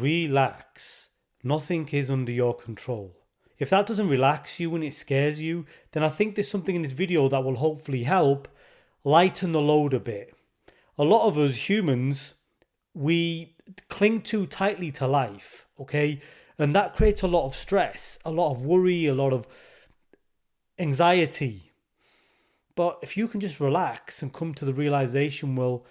relax. Nothing is under your control. If that doesn't relax you and it scares you, then I think there's something in this video that will hopefully help lighten the load a bit. A lot of us humans, we cling too tightly to life, okay? And that creates a lot of stress, a lot of worry, a lot of anxiety. But if you can just relax and come to the realization, well,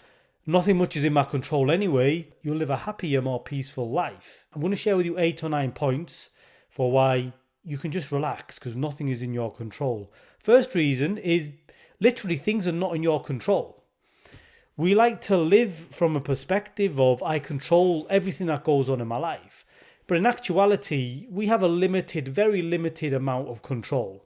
nothing much is in my control anyway, you'll live a happier, more peaceful life. I'm going to share with you 8 or 9 points for why you can just relax, because nothing is in your control. First reason is literally things are not in your control. We like to live from a perspective of I control everything that goes on in my life. But in actuality, we have a limited, very limited amount of control.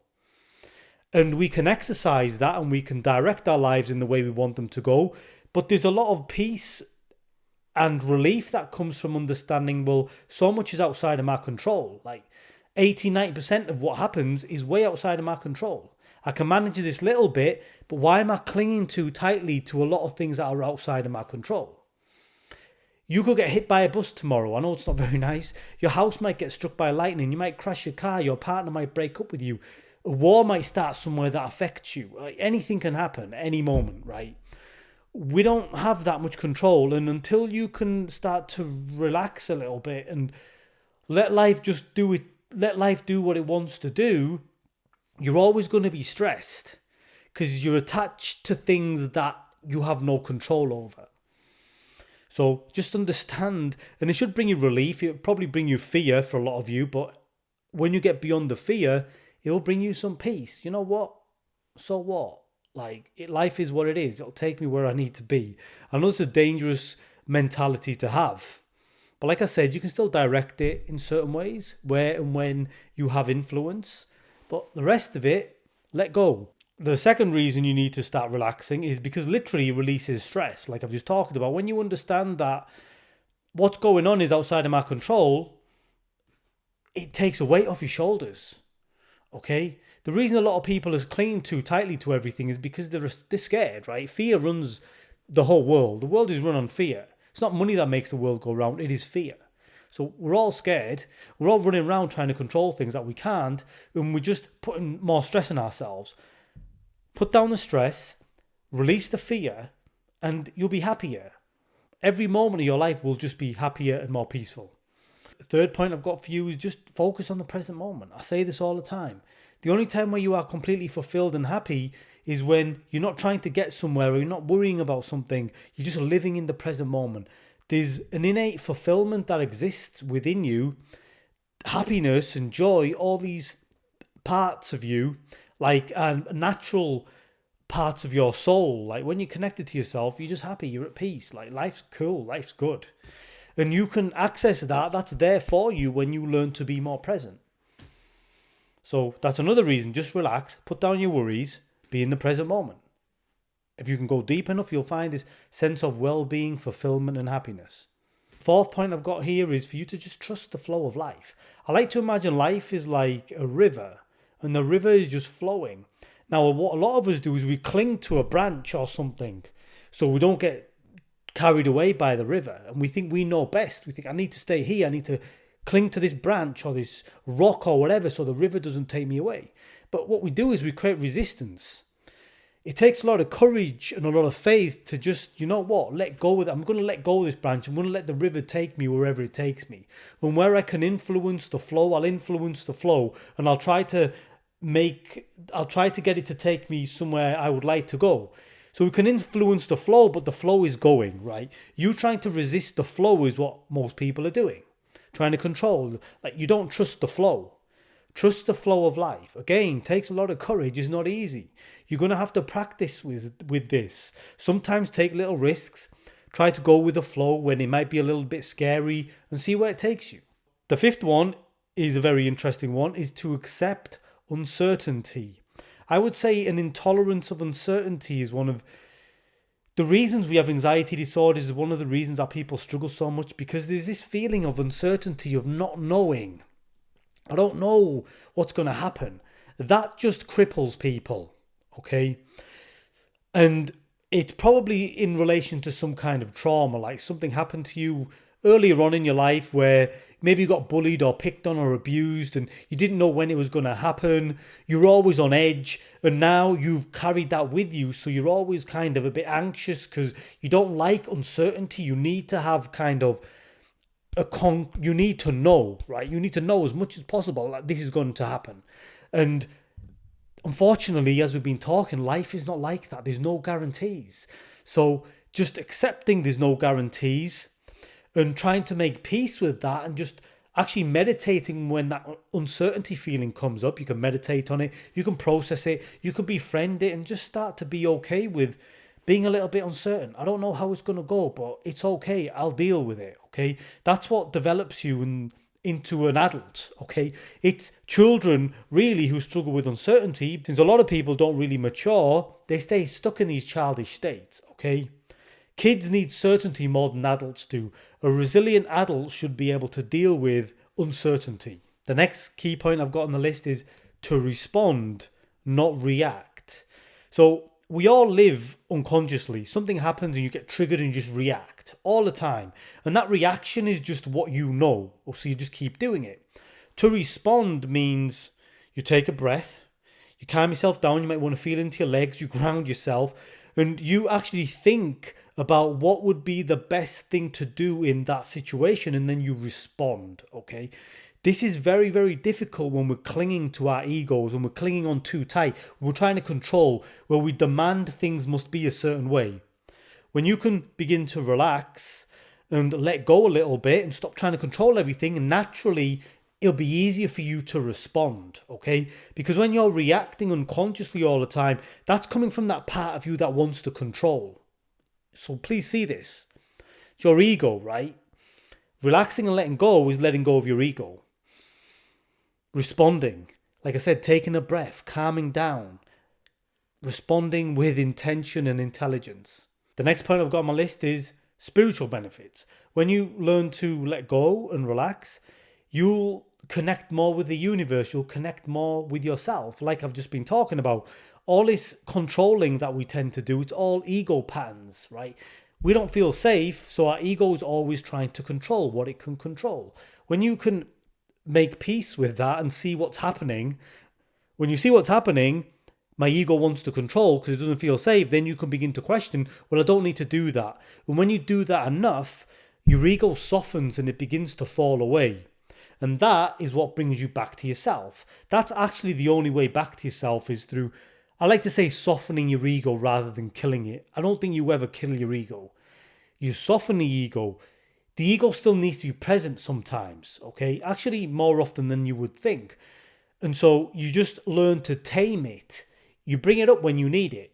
And we can exercise that and we can direct our lives in the way we want them to go. But there's a lot of peace and relief that comes from understanding, well, so much is outside of my control. Like 80-90% of what happens is way outside of my control. I can manage this little bit, but why am I clinging too tightly to a lot of things that are outside of my control? You could get hit by a bus tomorrow. I know it's not very nice. Your house might get struck by lightning. You might crash your car. Your partner might break up with you. A war might start somewhere that affects you. Like, anything can happen at any moment, right? We don't have that much control. And until you can start to relax a little bit and let life just do it, let life do what it wants to do, you're always going to be stressed because you're attached to things that you have no control over. So just understand, and it should bring you relief. It'll probably bring you fear for a lot of you, but when you get beyond the fear, it'll bring you some peace. You know what? So what? Life is what it is. It'll take me where I need to be. I know it's a dangerous mentality to have. But like I said, you can still direct it in certain ways, where and when you have influence. But the rest of it, let go. The second reason you need to start relaxing is because literally it releases stress. Like I've just talked about, when you understand that what's going on is outside of my control, it takes a weight off your shoulders. Okay? The reason a lot of people are clinging too tightly to everything is because they're scared, right? Fear runs the whole world. The world is run on fear. It's not money that makes the world go round, it is fear. So we're all scared. We're all running around trying to control things that we can't, and we're just putting more stress on ourselves. Put down the stress, release the fear, and you'll be happier. Every moment of your life will just be happier and more peaceful. The third point I've got for you is just focus on the present moment. I say this all the time. The only time where you are completely fulfilled and happy is when you're not trying to get somewhere or you're not worrying about something. You're just living in the present moment. There's an innate fulfillment that exists within you. Happiness and joy, all these parts of you, like natural parts of your soul. Like when you're connected to yourself, you're just happy, you're at peace. Like life's cool, life's good. And you can access that. That's there for you when you learn to be more present. So that's another reason. Just relax, put down your worries, be in the present moment. If you can go deep enough, you'll find this sense of well-being, fulfillment, and happiness. Fourth point I've got here is for you to just trust the flow of life. I like to imagine life is like a river, and the river is just flowing. Now, what a lot of us do is we cling to a branch or something, so we don't get carried away by the river, and we think we know best. We think, I need to stay here, I need to cling to this branch or this rock or whatever so the river doesn't take me away. But what we do is we create resistance. It takes a lot of courage and a lot of faith to just, you know what, let go of it. I'm going to let go of this branch. I'm going to let the river take me wherever it takes me. And where I can influence the flow, I'll influence the flow, and I'll try to get it to take me somewhere I would like to go. So we can influence the flow, but the flow is going, right? You trying to resist the flow is what most people are doing. Trying to control. Like, you don't trust the flow. Trust the flow of life. Again, takes a lot of courage. It's not easy. You're going to have to practice with this. Sometimes take little risks. Try to go with the flow when it might be a little bit scary and see where it takes you. The fifth one is a very interesting one, is to accept uncertainty. I would say an intolerance of uncertainty is one of the reasons we have anxiety disorders, is one of the reasons that people struggle so much, because there's this feeling of uncertainty, of not knowing. I don't know what's going to happen. That just cripples people, okay? And it's probably in relation to some kind of trauma, like something happened to you earlier on in your life where maybe you got bullied or picked on or abused and you didn't know when it was going to happen. You're always on edge, and now you've carried that with you. So you're always kind of a bit anxious because you don't like uncertainty. You need to have kind of you need to know, right? You need to know as much as possible that this is going to happen. And unfortunately, as we've been talking, life is not like that. There's no guarantees. So just accepting there's no guarantees and trying to make peace with that, and just actually meditating when that uncertainty feeling comes up. You can meditate on it, you can process it, you can befriend it, and just start to be okay with being a little bit uncertain. I don't know how it's going to go, but it's okay. I'll deal with it, okay? That's what develops you into an adult, okay? It's children really who struggle with uncertainty. Since a lot of people don't really mature, they stay stuck in these childish states, okay? Kids need certainty more than adults do. A resilient adult should be able to deal with uncertainty. The next key point I've got on the list is to respond, not react. So we all live unconsciously. Something happens and you get triggered and you just react all the time. And that reaction is just what you know. So you just keep doing it. To respond means you take a breath, you calm yourself down, you might want to feel into your legs, you ground yourself, and you actually think about what would be the best thing to do in that situation, and then you respond, okay? This is very, very difficult when we're clinging to our egos, when we're clinging on too tight, when we're trying to control, where we demand things must be a certain way. When you can begin to relax and let go a little bit and stop trying to control everything, and naturally it'll be easier for you to respond, okay? Because when you're reacting unconsciously all the time, that's coming from that part of you that wants to control. So please see this. It's your ego, right? Relaxing and letting go is letting go of your ego. Responding, like I said, taking a breath, calming down, responding with intention and intelligence. The next point I've got on my list is spiritual benefits. When you learn to let go and relax, you'll connect more with the universe. You'll connect more with yourself, like I've just been talking about. All this controlling that we tend to do, it's all ego patterns, right? We don't feel safe, so our ego is always trying to control what it can control. When you can make peace with that and see what's happening, when you see what's happening, my ego wants to control because it doesn't feel safe, then you can begin to question, well, I don't need to do that. And when you do that enough, your ego softens and it begins to fall away. And that is what brings you back to yourself. That's actually the only way back to yourself, is through, I like to say, softening your ego rather than killing it. I don't think you ever kill your ego. You soften the ego. The ego still needs to be present sometimes, okay? Actually, more often than you would think. And so you just learn to tame it. You bring it up when you need it.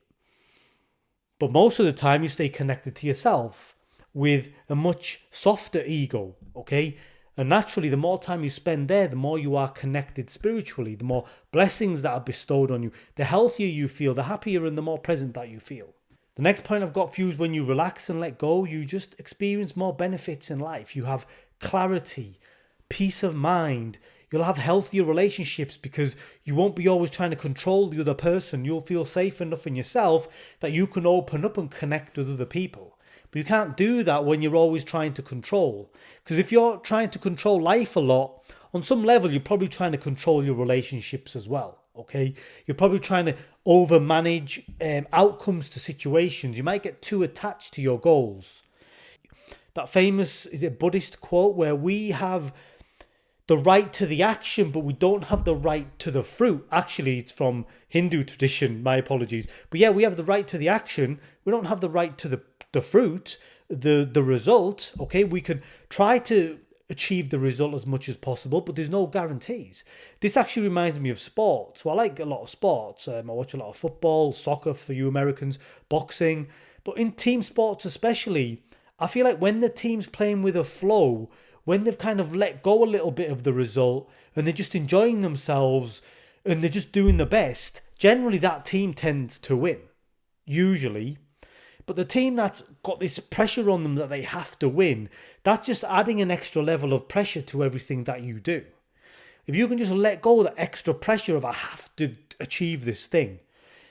But most of the time, you stay connected to yourself with a much softer ego, okay? And naturally, the more time you spend there, the more you are connected spiritually, the more blessings that are bestowed on you, the healthier you feel, the happier and the more present that you feel. The next point I've got for you is when you relax and let go, you just experience more benefits in life. You have clarity, peace of mind. You'll have healthier relationships because you won't be always trying to control the other person. You'll feel safe enough in yourself that you can open up and connect with other people. But you can't do that when you're always trying to control. Because if you're trying to control life a lot, on some level, you're probably trying to control your relationships as well. Okay, you're probably trying to overmanage outcomes to situations. You might get too attached to your goals. That famous, is it Buddhist quote where we have the right to the action, but we don't have the right to the fruit. Actually, it's from Hindu tradition. My apologies. But yeah, we have the right to the action. We don't have the right to the fruit, the result. Okay, we can try to achieve the result as much as possible, but there's no guarantees. This actually reminds me of sports. So I like a lot of sports. I watch a lot of football, soccer for you Americans, boxing. But in team sports especially, I feel like when the team's playing with a flow, when they've kind of let go a little bit of the result and they're just enjoying themselves and they're just doing the best, generally that team tends to win. Usually. But the team that's got this pressure on them that they have to win, that's just adding an extra level of pressure to everything that you do. If you can just let go of that extra pressure of I have to achieve this thing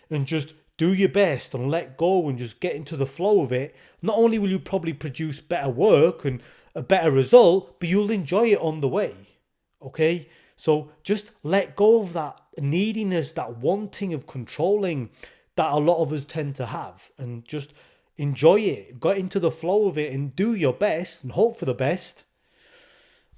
and just do your best and let go and just get into the flow of it, not only will you probably produce better work and a better result, but you'll enjoy it on the way. Okay? So just let go of that neediness, that wanting of controlling that a lot of us tend to have, and just enjoy it. Get into the flow of it and do your best and hope for the best.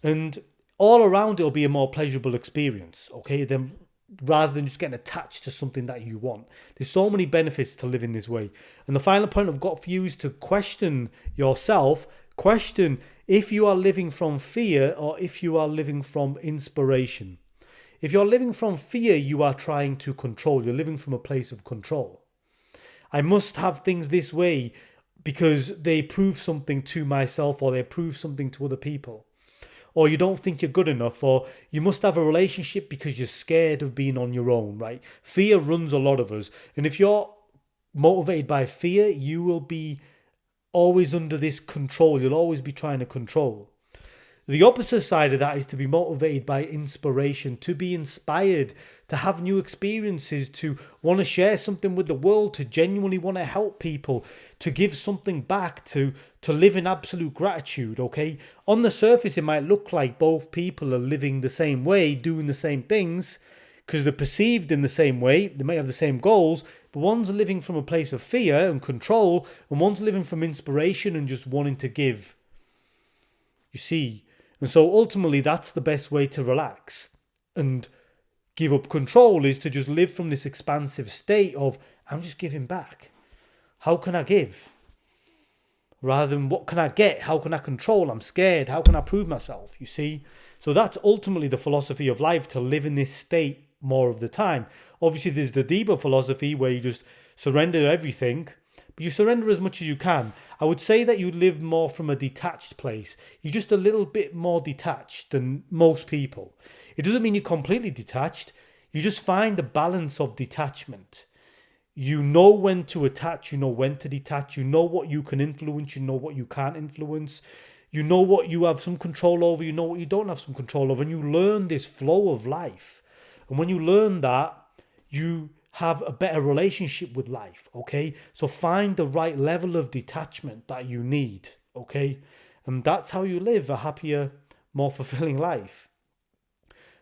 And all around it'll be a more pleasurable experience, okay? Then rather than just getting attached to something that you want. There's so many benefits to living this way. And the final point I've got for you is to question yourself. Question if you are living from fear or if you are living from inspiration. If you're living from fear, you are trying to control. You're living from a place of control. I must have things this way because they prove something to myself or they prove something to other people. Or you don't think you're good enough, or you must have a relationship because you're scared of being on your own, right? Fear runs a lot of us. And if you're motivated by fear, you will be always under this control. You'll always be trying to control. The opposite side of that is to be motivated by inspiration, to be inspired, to have new experiences, to want to share something with the world, to genuinely want to help people, to give something back, to live in absolute gratitude, okay? On the surface, it might look like both people are living the same way, doing the same things, because they're perceived in the same way. They might have the same goals, but one's living from a place of fear and control, and one's living from inspiration and just wanting to give. You see? And so ultimately, that's the best way to relax and give up control, is to just live from this expansive state of, I'm just giving back. How can I give? Rather than what can I get? How can I control? I'm scared. How can I prove myself? You see? So that's ultimately the philosophy of life, to live in this state more of the time. Obviously, there's the deeper philosophy where you just surrender everything, but you surrender as much as you can. I would say that you live more from a detached place. You're just a little bit more detached than most people. It doesn't mean you're completely detached. You just find the balance of detachment. You know when to attach, you know when to detach, you know what you can influence, you know what you can't influence, you know what you have some control over, you know what you don't have some control over, and you learn this flow of life. And when you learn that, you have a better relationship with life, okay? So find the right level of detachment that you need, okay? And that's how you live a happier, more fulfilling life.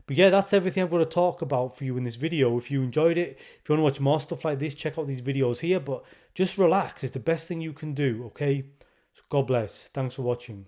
But yeah, that's everything I'm going to talk about for you in this video. If you enjoyed it, if you want to watch more stuff like this, check out these videos here. But just relax. It's the best thing you can do, okay? So God bless. Thanks for watching.